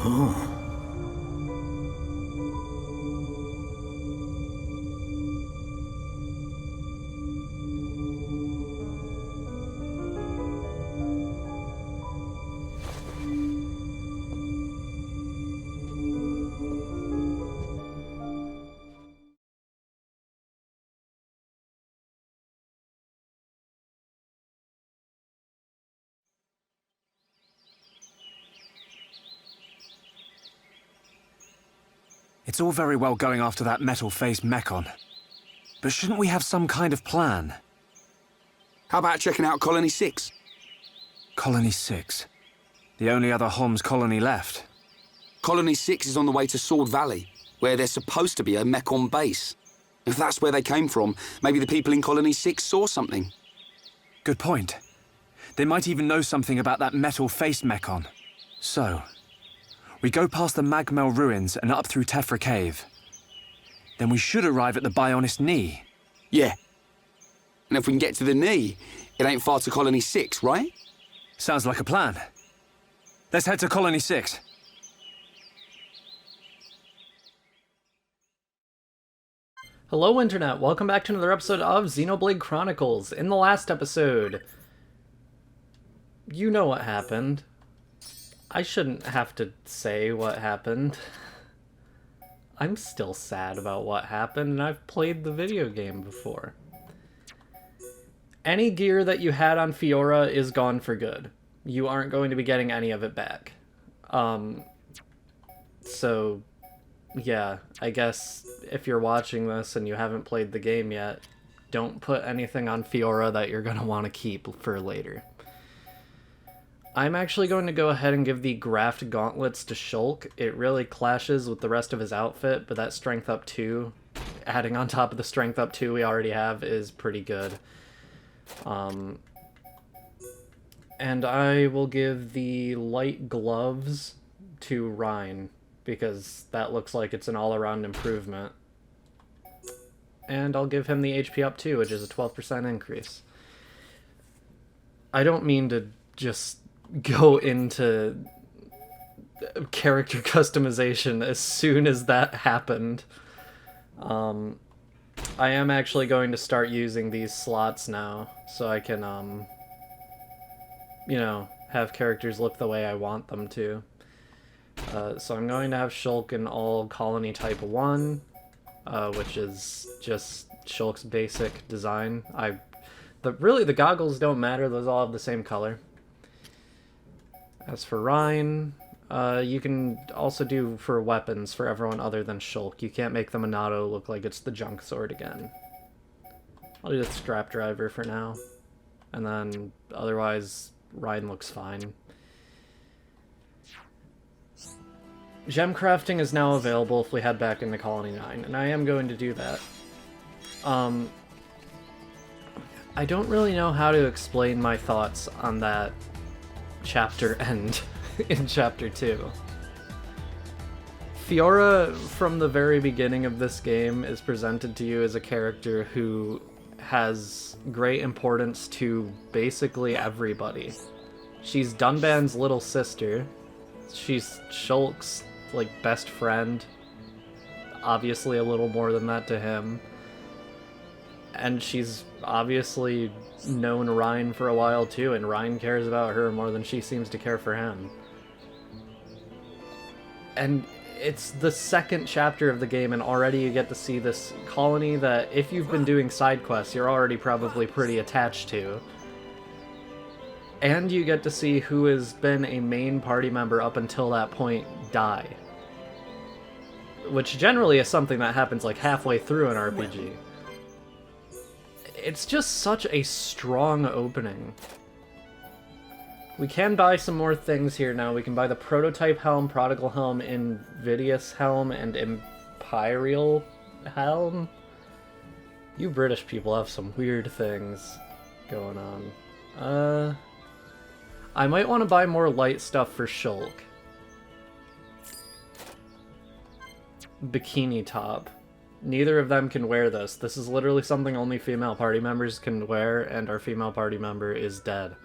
Oh. It's all very well going after that metal-faced Mechon, but shouldn't we have some kind of plan? How about checking out Colony 6? Colony 6? The only other Homs colony left? Colony 6 is on the way to Sword Valley, where there's supposed to be a Mechon base. If that's where they came from, maybe the people in Colony 6 saw something. Good point. They might even know something about that metal-faced Mechon. So, we go past the Magmel ruins and up through Tephra Cave. Then we should arrive at the Bionist Knee. Yeah. And if we can get to the knee, it ain't far to Colony 6, right? Sounds like a plan. Let's head to Colony 6. Hello Internet, welcome back to another episode of Xenoblade Chronicles. In the last episode, you know what happened. I shouldn't have to say what happened. I'm still sad about what happened, and I've played the video game before. Any gear that you had on Fiora is gone for good. You aren't going to be getting any of it back. So, yeah, I guess if you're watching this and you haven't played the game yet, don't put anything on Fiora that you're going to want to keep for later. I'm actually going to go ahead and give the Graft Gauntlets to Shulk. It really clashes with the rest of his outfit, but that Strength Up 2, adding on top of the Strength Up 2 we already have, is pretty good. And I will give the Light Gloves to Rhine, because that looks like it's an all-around improvement. And I'll give him the HP Up 2, which is a 12% increase. I don't mean to just go into character customization as soon as that happened. I am actually going to start using these slots now, so I can, you know, have characters look the way I want them to. So I'm going to have Shulk in all Colony Type 1, which is just Shulk's basic design. Really, the goggles don't matter, those all have the same color. As for Rhine, you can also do for weapons for everyone other than Shulk. You can't make the Minato look like it's the junk sword again. I'll do the Scrap Driver for now. And then, otherwise, Rhine looks fine. Gem crafting is now available if we head back into Colony 9, and I am going to do that. I don't really know how to explain my thoughts on that chapter end in chapter 2. Fiora, from the very beginning of this game, is presented to you as a character who has great importance to basically everybody. She's Dunban's little sister. She's Shulk's, like, best friend. Obviously a little more than that to him. And she's obviously known Rhine for a while too, and Rhine cares about her more than she seems to care for him. And it's the second chapter of the game, and already you get to see this colony that, if you've been doing side quests, you're already probably pretty attached to. And you get to see who has been a main party member up until that point die. Which generally is something that happens like halfway through an RPG. It's just such a strong opening. We can buy some more things here now. We can buy the Prototype Helm, Prodigal Helm, Invidious Helm, and Imperial Helm. You British people have some weird things going on. I might want to buy more light stuff for Shulk. Bikini top. Neither of them can wear this. This is literally something only female party members can wear, and our female party member is dead.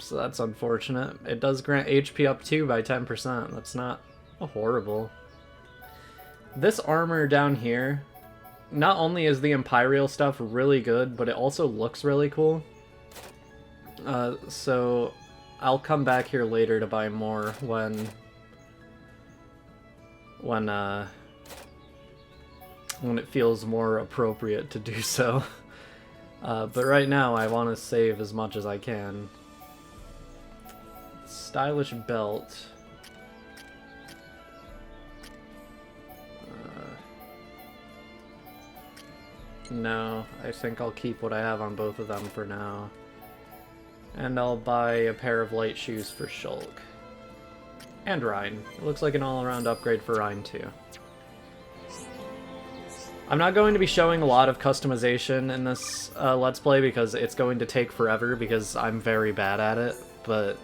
so that's unfortunate. It does grant HP up 2 by 10%. That's not horrible. This armor down here, not only is the Imperial stuff really good, but it also looks really cool. So I'll come back here later to buy more when it feels more appropriate to do so. But right now I want to save as much as I can. Stylish belt. No, I think I'll keep what I have on both of them for now. And I'll buy a pair of light shoes for Shulk. And Rhine. It looks like an all-around upgrade for Rhine too. I'm not going to be showing a lot of customization in this Let's Play because it's going to take forever because I'm very bad at it, but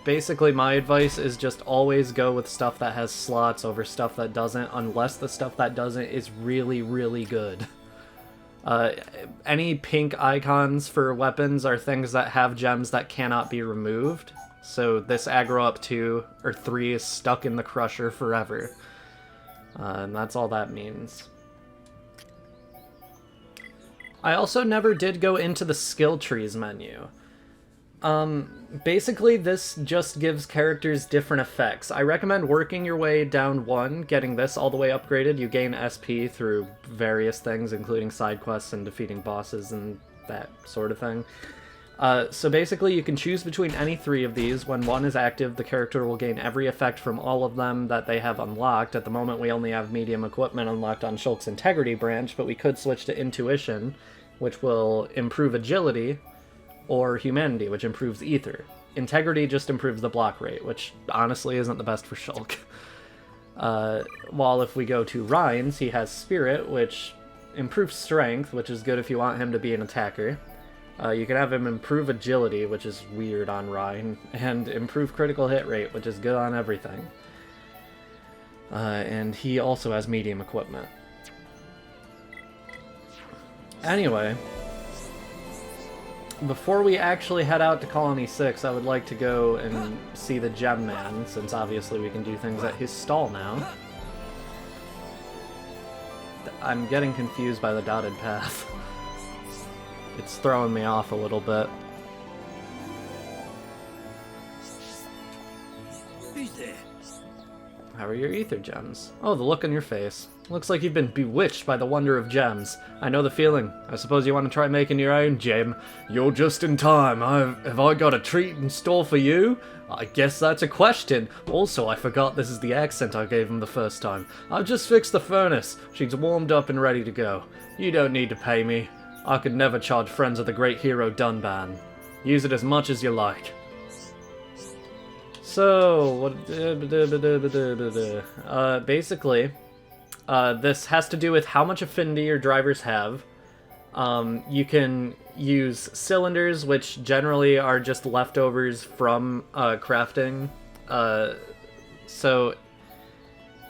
basically my advice is just always go with stuff that has slots over stuff that doesn't, unless the stuff that doesn't is really, really good. Any pink icons for weapons are things that have gems that cannot be removed, so this aggro up 2 or 3 is stuck in the crusher forever. And that's all that means. I also never did go into the skill trees menu. Basically this just gives characters different effects. I recommend working your way down 1, getting this all the way upgraded. You gain SP through various things, including side quests and defeating bosses and that sort of thing. So basically you can choose between any 3 of these. When 1 is active, the character will gain every effect from all of them that they have unlocked. At the moment we only have medium equipment unlocked on Shulk's Integrity branch, but we could switch to Intuition, which will improve Agility, or Humanity, which improves Ether. Integrity just improves the block rate, which honestly isn't the best for Shulk. While if we go to Rhine's, he has Spirit, which improves Strength, which is good if you want him to be an attacker. You can have him improve Agility, which is weird on Rhine, and improve critical hit rate, which is good on everything. And he also has medium equipment. Anyway, before we actually head out to Colony 6, I would like to go and see the Gem Man, since obviously we can do things at his stall now. I'm getting confused by the dotted path. It's throwing me off a little bit. Who's there? How are your ether gems? Oh, the look on your face. Looks like you've been bewitched by the wonder of gems. I know the feeling. I suppose you want to try making your own gem. You're just in time. Have I got a treat in store for you? I guess that's a question. Also, I forgot this is the accent I gave him the first time. I've just fixed the furnace. She's warmed up and ready to go. You don't need to pay me. I could never charge friends of the great hero Dunban. Use it as much as you like. So, basically, this has to do with how much affinity your drivers have. You can use cylinders, which generally are just leftovers from crafting. So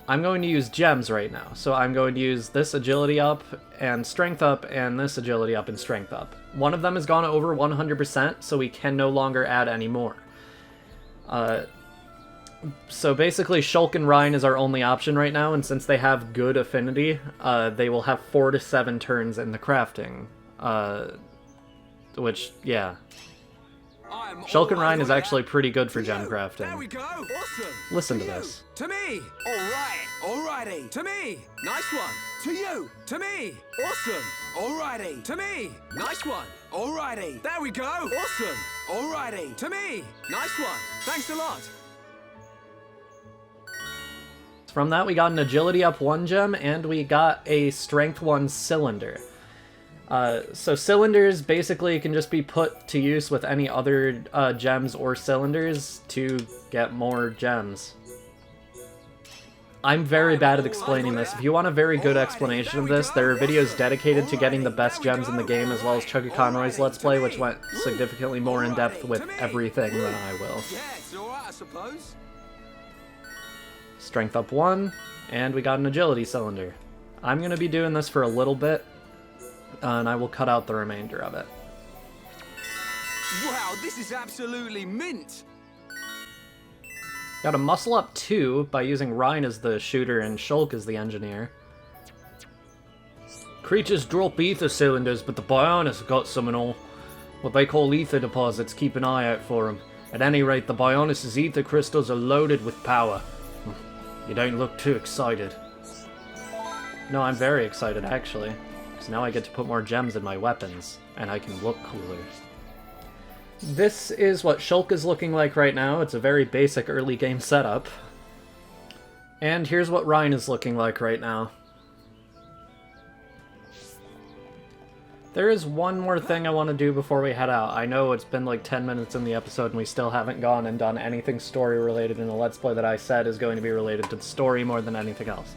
I'm going to use gems right now. So I'm going to use this agility up and strength up, and this agility up and strength up. One of them has gone over 100%, so we can no longer add any more. So basically Shulk and Rhine is our only option right now, and since they have good affinity, they will have 4 to 7 turns in the crafting. Which, yeah. Shulk and Rhine is actually pretty good for gem crafting. There we go. Awesome. Listen to this. To me. All right. Alrighty. To me. Nice one. To you. To me. Awesome. Alrighty. To me. Nice one. Alrighty. There we go. Awesome. Alrighty. To me. Nice one. Thanks a lot. From that we got an agility up 1 gem, and we got a strength 1 cylinder. So cylinders basically can just be put to use with any other gems or cylinders to get more gems. I'm very bad at explaining this. If you want a very good explanation of this, there are videos dedicated to getting the best gems in the game, as well as Chuggy Conroy's Let's Play, which went significantly more in depth with everything than I will. Yeah, it's alright, I suppose. Strength up 1, and we got an agility cylinder. I'm going to be doing this for a little bit, and I will cut out the remainder of it. Wow, this is absolutely mint! Gotta muscle up 2 by using Ryan as the shooter and Shulk as the engineer. Creatures drop ether cylinders, but the Bionis got some and all. What they call ether deposits, keep an eye out for them. At any rate, the Bionis' ether crystals are loaded with power. You don't look too excited. No, I'm very excited, actually. Because now I get to put more gems in my weapons, and I can look cooler. This is what Shulk is looking like right now. It's a very basic early game setup. And here's what Ryan is looking like right now. There is one more thing I want to do before we head out. I know it's been like 10 minutes in the episode and we still haven't gone and done anything story related in a Let's Play that I said is going to be related to the story more than anything else.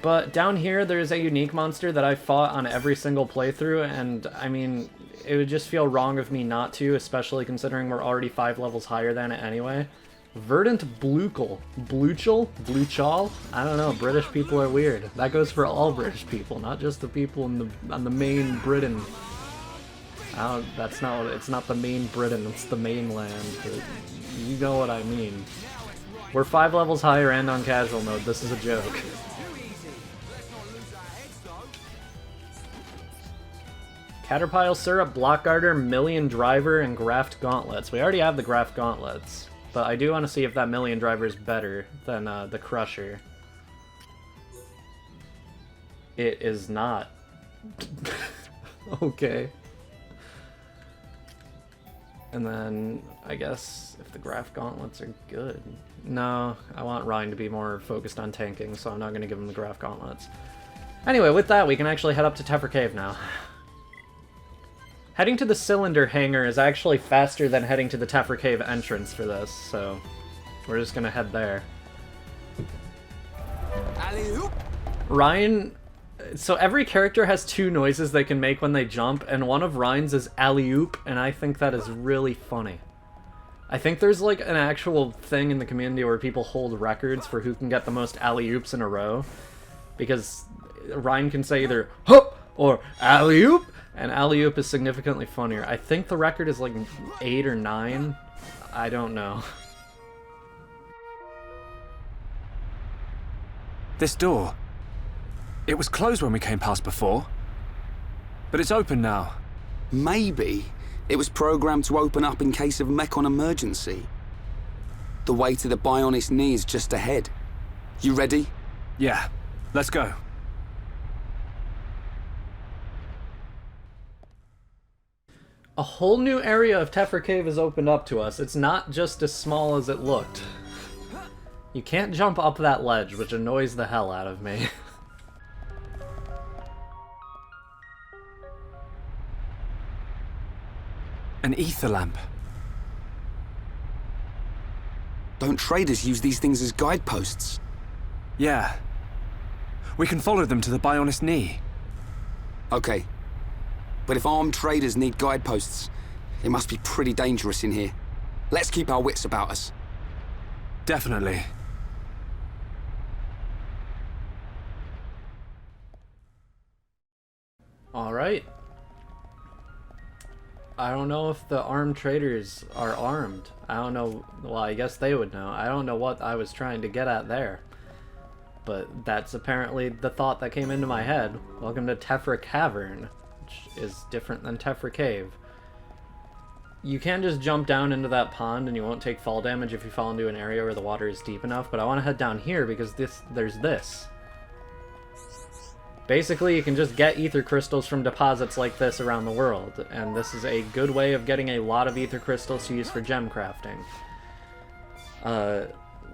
But down here, there's a unique monster that I fought on every single playthrough, and I mean, it would just feel wrong of me not to, especially considering we're already 5 levels higher than it anyway. Verdant Bluchal. Bluchal? I don't know, British people are weird. That goes for all British people, not just the people on the main Britain. That's not, it's not the main Britain, it's the mainland, but you know what I mean. We're 5 levels higher and on casual mode, this is a joke. Caterpillar Syrup, Block Garter, Million Driver, and Graft Gauntlets. We already have the Graft Gauntlets, but I do want to see if that Million Driver is better than the Crusher. It is not. Okay. And then, I guess, if the Graft Gauntlets are good. No, I want Ryan to be more focused on tanking, so I'm not going to give him the Graft Gauntlets. Anyway, with that, we can actually head up to Tephra Cave now. Heading to the cylinder hangar is actually faster than heading to the Tephra Cave entrance for this, so we're just gonna head there. Alley-oop! Ryan... So every character has 2 noises they can make when they jump, and one of Ryan's is alley-oop, and I think that is really funny. I think there's like an actual thing in the community where people hold records for who can get the most alley-oops in a row, because Ryan can say either "hup" or alley-oop, and alley-oop is significantly funnier. I think the record is like 8 or 9. I don't know. This door. It was closed when we came past before. But it's open now. Maybe it was programmed to open up in case of Mechon emergency. The way to the Bionis knee is just ahead. You ready? Yeah, let's go. A whole new area of Tephra Cave has opened up to us. It's not just as small as it looked. You can't jump up that ledge, which annoys the hell out of me. An ether lamp. Don't traders use these things as guideposts? Yeah. We can follow them to the Bionis knee. Okay. But if armed traders need guideposts, it must be pretty dangerous in here. Let's keep our wits about us. Definitely. Alright. I don't know if the armed traders are armed. I don't know. Well, I guess they would know. I don't know what I was trying to get at there. But that's apparently the thought that came into my head. Welcome to Tephra Cavern, which is different than Tephra Cave. You can just jump down into that pond and you won't take fall damage if you fall into an area where the water is deep enough, but I want to head down here because there's this. Basically, you can just get ether crystals from deposits like this around the world, and this is a good way of getting a lot of ether crystals to use for gem crafting.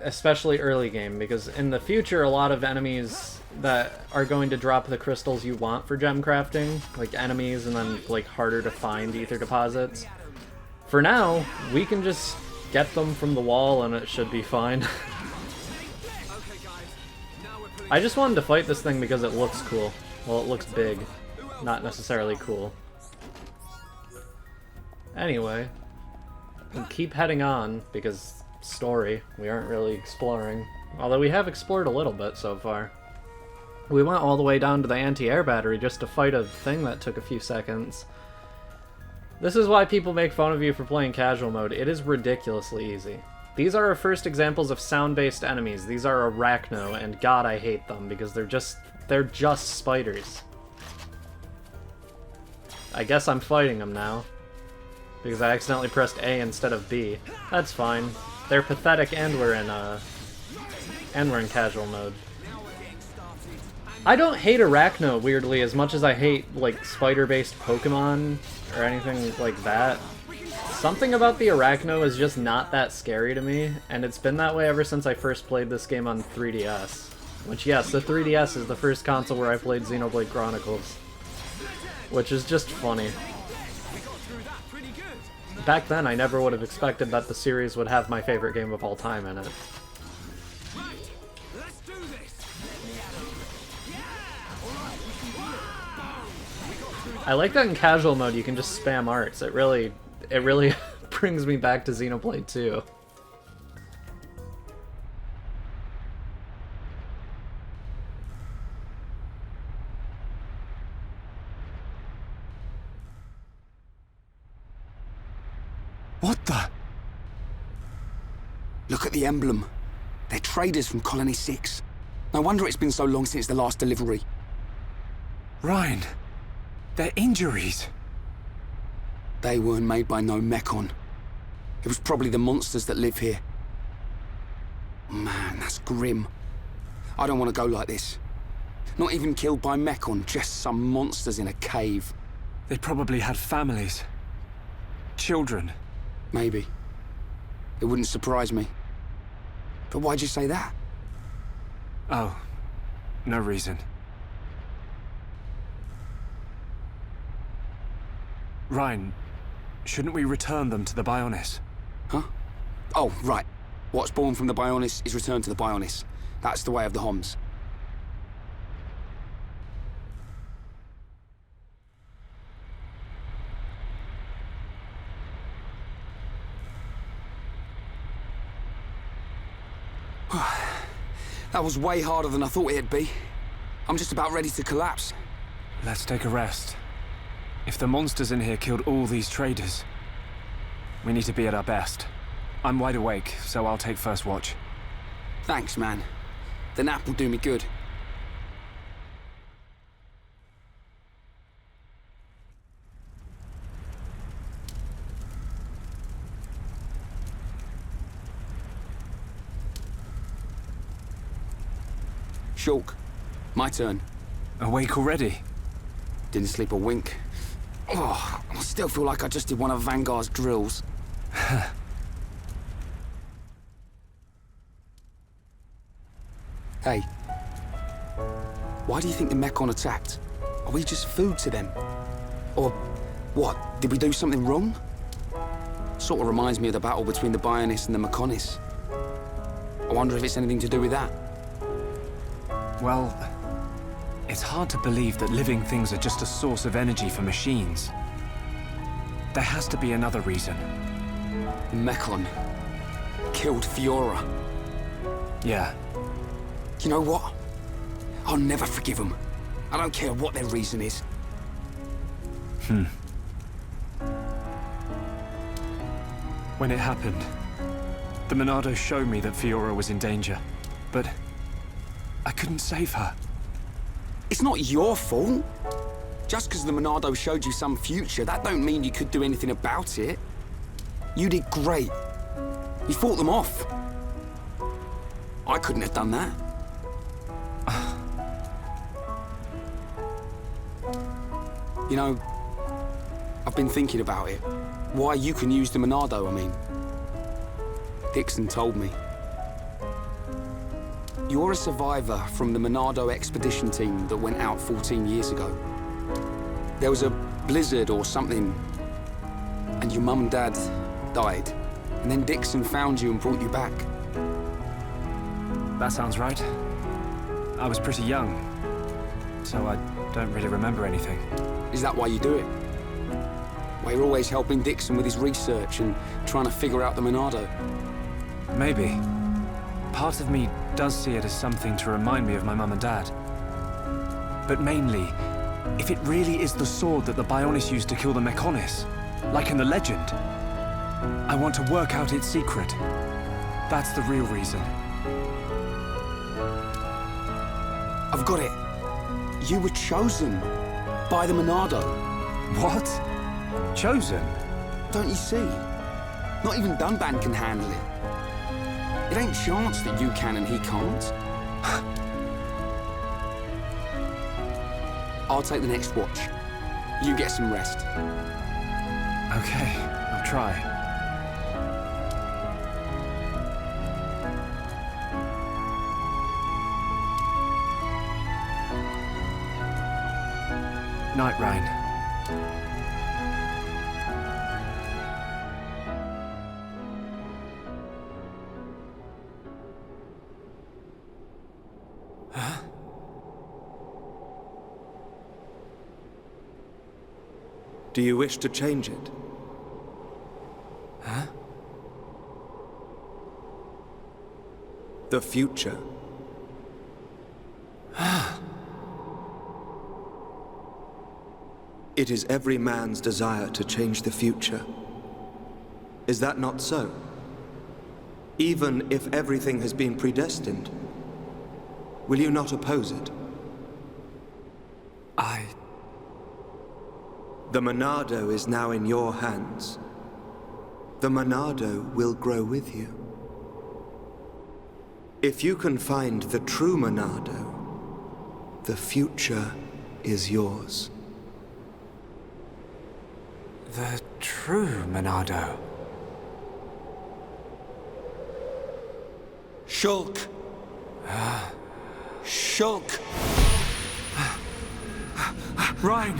Especially early game, because in the future, a lot of enemies that are going to drop the crystals you want for gem crafting, like enemies and then like harder to find ether deposits. For now, we can just get them from the wall and it should be fine. I just wanted to fight this thing because it looks cool. Well, it looks big, not necessarily cool. Anyway, we'll keep heading on because story, we aren't really exploring. Although we have explored a little bit so far. We went all the way down to the anti-air battery just to fight a thing that took a few seconds. This is why people make fun of you for playing casual mode. It is ridiculously easy. These are our first examples of sound-based enemies. These are Arachno, and God, I hate them because they're just spiders. I guess I'm fighting them now because I accidentally pressed A instead of B. That's fine. They're pathetic, and we're in casual mode. I don't hate Arachno, weirdly, as much as I hate, like, spider-based Pokemon or anything like that. Something about the Arachno is just not that scary to me, and it's been that way ever since I first played this game on 3DS. Which, yes, the 3DS is the first console where I played Xenoblade Chronicles. Which is just funny. Back then, I never would have expected that the series would have my favorite game of all time in it. I like that in casual mode you can just spam arts. It really brings me back to Xenoblade 2. What the? Look at the emblem. They're traders from Colony 6. No wonder it's been so long since the last delivery. Ryan, their injuries. They weren't made by no Mechon. It was probably the monsters that live here. Man, that's grim. I don't want to go like this. Not even killed by Mechon, just some monsters in a cave. They probably had families. Children. Maybe. It wouldn't surprise me. But why'd you say that? Oh, no reason. Ryan, shouldn't we return them to the Bionis? Huh? Oh, right. What's born from the Bionis is returned to the Bionis. That's the way of the Homs. That was way harder than I thought it'd be. I'm just about ready to collapse. Let's take a rest. If the monsters in here killed all these traders, we need to be at our best. I'm wide awake, so I'll take first watch. Thanks, man. The nap will do me good. Shulk, my turn. Awake already? Didn't sleep a wink. Oh, I still feel like I just did one of Vanguard's drills. Hey. Why do you think the Mechon attacked? Are we just food to them? Or what? Did we do something wrong? Sort of reminds me of the battle between the Bionis and the Mechonis. I wonder if it's anything to do with that. Well, it's hard to believe that living things are just a source of energy for machines. There has to be another reason. Mechon killed Fiora. Yeah. You know what? I'll never forgive them. I don't care what their reason is. When it happened, the Monado showed me that Fiora was in danger, but I couldn't save her. It's not your fault. Just because the Monado showed you some future, that don't mean you could do anything about it. You did great. You fought them off. I couldn't have done that. You know, I've been thinking about it. Why you can use the Monado, I mean. Dixon told me. You're a survivor from the Monado expedition team that went out 14 years ago. There was a blizzard or something, and your mum and dad died. And then Dixon found you and brought you back. That sounds right. I was pretty young, so I don't really remember anything. Is that why you do it? Why you're always helping Dixon with his research and trying to figure out the Monado? Maybe. Part of me does see it as something to remind me of my mum and dad. But mainly, if it really is the sword that the Bionis used to kill the Mechonis, like in the legend. I want to work out its secret. That's the real reason. I've got it. You were chosen by the Monado. What? Chosen? Don't you see? Not even Dunban can handle it. It ain't chance that you can and he can't. I'll take the next watch. You get some rest. Okay, I'll try. Night, Ryan. Do you wish to change it? Huh? The future. It is every man's desire to change the future. Is that not so? Even if everything has been predestined, will you not oppose it? The Monado is now in your hands. The Monado will grow with you. If you can find the true Monado, the future is yours. The true Monado. Shulk! Shulk! Ryan!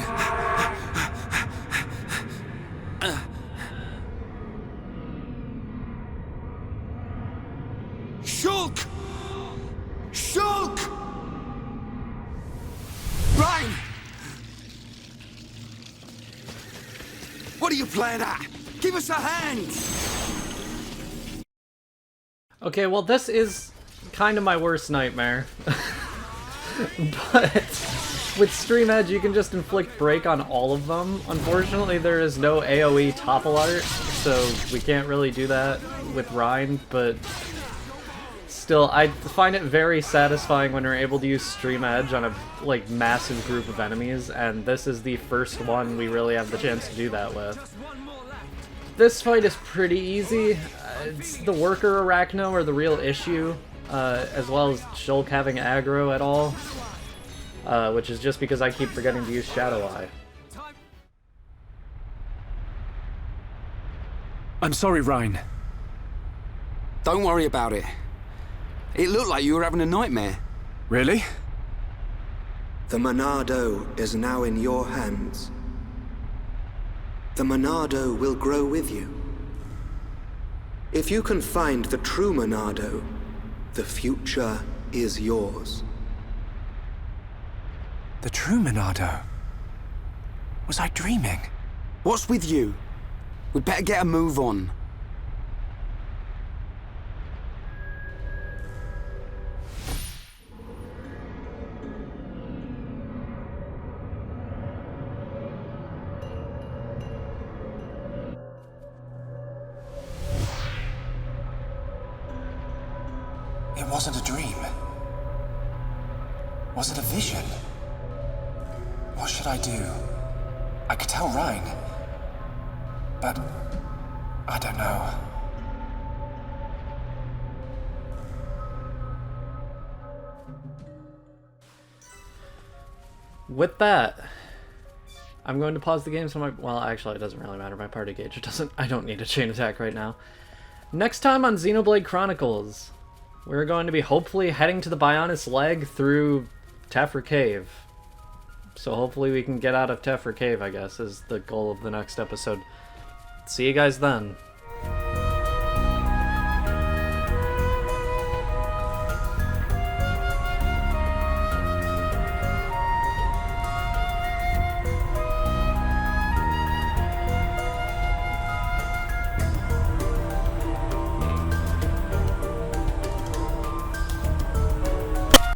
Shulk! Shulk! Ryan! What are you playing at? Give us a hand! Okay, well this is kind of my worst nightmare. But with Stream Edge you can just inflict break on all of them. Unfortunately there is no AoE topple art, so we can't really do that with Rhine, but still, I find it very satisfying when we're able to use Stream Edge on a massive group of enemies, and this is the first one we really have the chance to do that with. This fight is pretty easy. It's the worker Arachno are the real issue, as well as Shulk having aggro at all, which is just because I keep forgetting to use Shadow Eye. I'm sorry, Ryan. Don't worry about it. It looked like you were having a nightmare. Really? The Monado is now in your hands. The Monado will grow with you. If you can find the true Monado, the future is yours. The true Monado? Was I dreaming? What's with you? We'd better get a move on. It wasn't a dream. Was it a vision? What should I do? I could tell Ryan, but I don't know. With that, I'm going to pause the game so my... Well, actually, it doesn't really matter. My party gauge, it doesn't... I don't need a chain attack right now. Next time on Xenoblade Chronicles, we're going to be hopefully heading to the Bionis leg through Tephra Cave. So hopefully we can get out of Tephra Cave, I guess, is the goal of the next episode. See you guys then.